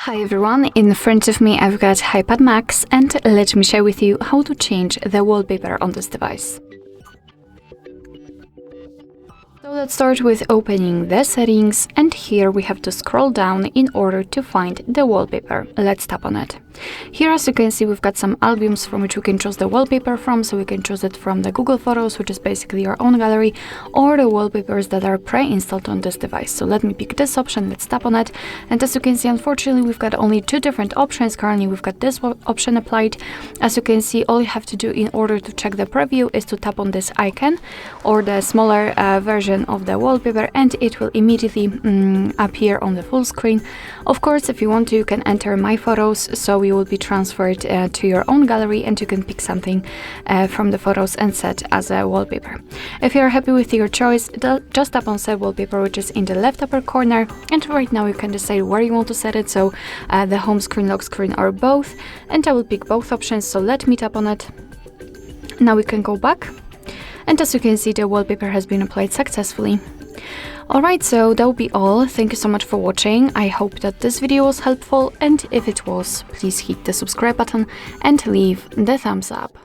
Hi everyone, in front of me I've got Hipad Max and let me share with you how to change the wallpaper on this device. So let's start with opening the settings, and here we have to scroll down in order to find the wallpaper. Let's tap on it. Here, as you can see, we've got some albums from which we can choose the wallpaper from, so we can choose it from the Google Photos, which is basically your own gallery, or the wallpapers that are pre-installed on this device. So let me pick this option, let's tap on it, and as you can see, unfortunately, we've got only two different options. Currently, we've got this option applied. As you can see, all you have to do in order to check the preview is to tap on this icon, or the smaller version of the wallpaper, and it will immediately appear on the full screen. Of course, if you want to, you can enter My Photos, so you will be transferred to your own gallery, and you can pick something from the photos and set as a wallpaper. If you're happy with your choice, just tap on Set Wallpaper, which is in the left upper corner, and right now you can decide where you want to set it, so the home screen, lock screen, or both, and I will pick both options, so let me tap on it. Now we can go back, and as you can see, the wallpaper has been applied successfully. Alright, so that will be all. Thank you so much for watching. I hope that this video was helpful, and if it was, please hit the subscribe button and leave the thumbs up.